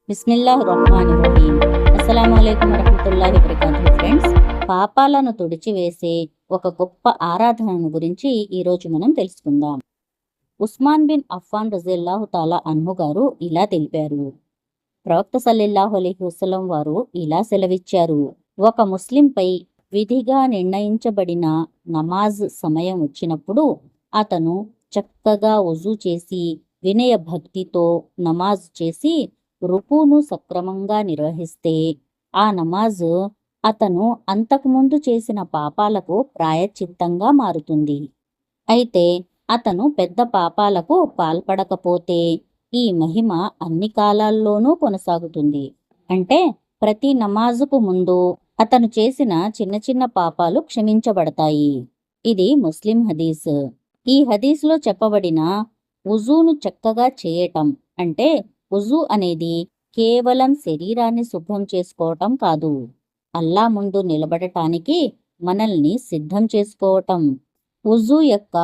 బిస్మిల్లాహిర్రహ్మానిర్రహీం. అస్సలాముఅలైకుం వరహ్మతుల్లాహి వబరకాతుహు. Friends, పాపాలను తుడిచివేసే ఒక గొప్ప ఆరాధనను గురించి ఈరోజు మనం తెలుసుకుందాం. ఉస్మాన్ బిన్ అఫ్ఫాన్ రజియల్లాహు తాలా అన్హు గారు ఇలా తెలిపారు. ప్రవక్త సల్లల్లాహు అలైహి వసల్లం వారు ఇలా సెలవిచ్చారు. ఒక ముస్లింపై విధిగా నిర్ణయించబడిన నమాజ్ సమయం వచ్చినప్పుడు అతను చక్కగా వజూ చేసి వినయ భక్తితో నమాజ్ చేసి రుకును సక్రమంగా నిర్వహిస్తే ఆ నమాజు అతను అంతకుముందు చేసిన పాపాలకు ప్రాయశ్చిత్తంగా మారుతుంది. అయితే అతను పెద్ద పాపాలకు పాల్పడకపోతే ఈ మహిమ అన్ని కాలాల్లోనూ కొనసాగుతుంది. అంటే ప్రతి నమాజుకు ముందు అతను చేసిన చిన్న చిన్న పాపాలు క్షమించబడతాయి. ఇది ముస్లిం హదీస్. ఈ హదీస్లో చెప్పబడిన వుజూను చక్కగా చేయటం అంటే వుజూ అనేది కేవలం శరీరాన్ని శుభ్రం చేసుకోవటం కాదు, అల్లా ముందు నిలబడటానికి మనల్ని సిద్ధం చేసుకోవటం. వుజూ యొక్క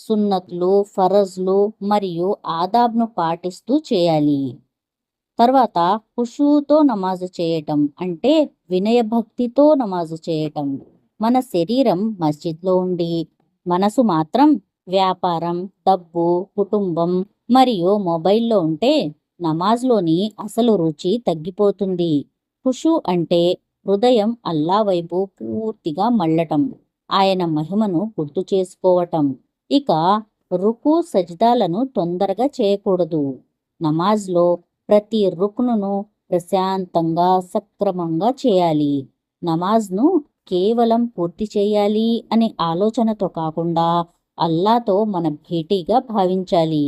సున్నత్లు, ఫరజ్లు మరియు ఆదాబ్ను పాటిస్తూ చేయాలి. తర్వాత ఖుషూతో నమాజు చేయటం అంటే వినయభక్తితో నమాజు చేయటం. మన శరీరం మస్జిద్లో ఉండి మనసు మాత్రం వ్యాపారం, డబ్బు, కుటుంబం మరియు మొబైల్లో ఉంటే నమాజ్లోని అసలు రుచి తగ్గిపోతుంది. ఖుషూ అంటే హృదయం అల్లా వైపు పూర్తిగా మళ్ళటం, ఆయన మహిమను గుర్తు చేసుకోవటం. ఇక రుకు సజ్దాలను తొందరగా చేయకూడదు. నమాజ్లో ప్రతి రుకునును ప్రశాంతంగా సక్రమంగా చేయాలి. నమాజ్ను కేవలం పూర్తి చేయాలి అనే ఆలోచనతో కాకుండా అల్లాతో మన భేటీగా భావించాలి.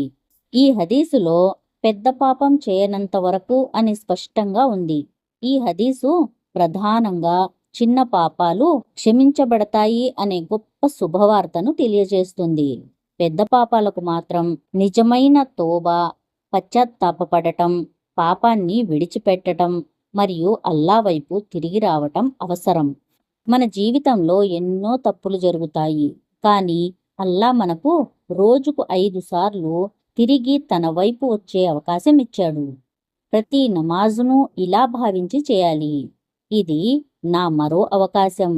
ఈ హదీసులో పెద్ద పాపం చేయనంత వరకు అని స్పష్టంగా ఉంది. ఈ హదీసు ప్రధానంగా చిన్న పాపాలు క్షమించబడతాయి అనే గొప్ప శుభవార్తను తెలియజేస్తుంది. పెద్ద పాపాలకు మాత్రం నిజమైన తోబా, పశ్చాత్తాపపడటం, పాపాన్ని విడిచిపెట్టడం మరియు అల్లా వైపు తిరిగి రావటం అవసరం. మన జీవితంలో ఎన్నో తప్పులు జరుగుతాయి, కానీ అల్లా మనకు రోజుకు 5 సార్లు తిరిగి తన వైపు వచ్చే అవకాశం ఇచ్చాడు. ప్రతి నమాజును ఇలా భావించి చేయాలి. ఇది నా మరో అవకాశం.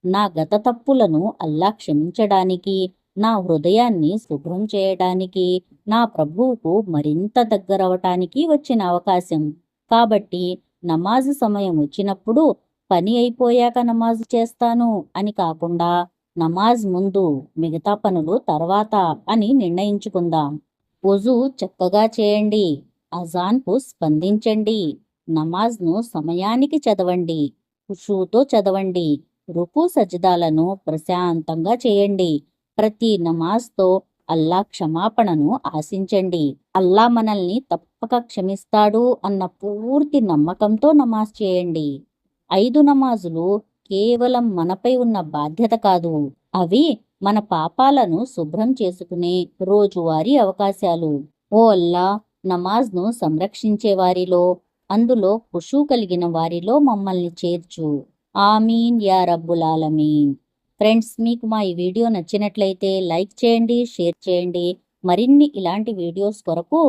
నా గత తప్పులను అల్లా క్షమించడానికి, నా హృదయాన్ని శుభ్రం చేయడానికి, నా ప్రభువుకు మరింత దగ్గరవటానికి వచ్చిన అవకాశం. కాబట్టి నమాజు సమయం వచ్చినప్పుడు పని అయిపోయాక నమాజు చేస్తాను అని కాకుండా నమాజ్ ముందు, మిగతా పనులు తర్వాత అని నిర్ణయించుకుందాం. వుజూ చక్కగా చేయండి, అజాన్కు స్పందించండి, నమాజ్ను సమయానికి చదవండి, ఖుషూతో చదవండి, రుకు సజ్దాలను ప్రశాంతంగా చేయండి. ప్రతి నమాజ్తో అల్లా క్షమాపణను ఆశించండి. అల్లా మనల్ని తప్పక క్షమిస్తాడు అన్న పూర్తి నమ్మకంతో నమాజ్ చేయండి. 5 నమాజులు కేవలం మనపై ఉన్న బాధ్యత కాదు, అవి మన పాపాలను శుభ్రం చేసుకునే రోజువారీ అవకాశాలు. ఓ అల్లా, నమాజ్ను సంరక్షించే వారిలో, అందులో ఖుషూ కలిగిన వారిలో మమ్మల్ని చేర్చు. ఆమీన్ యా రబ్బుల్ ఆలమీన్. ఫ్రెండ్స్, మీకు మా ఈ వీడియో నచ్చినట్లయితే లైక్ చేయండి, షేర్ చేయండి. మరిన్ని ఇలాంటి వీడియోస్ కొరకు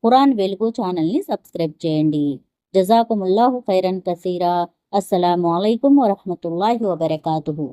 ఖురాన్ వెలుగు ఛానల్ని సబ్స్క్రైబ్ చేయండి. జజాకుముల్లాహు ఖైరన్ కసీరా. అస్సలాము అలైకుం వరహ్మతుల్లాహి వబరకాతుహు.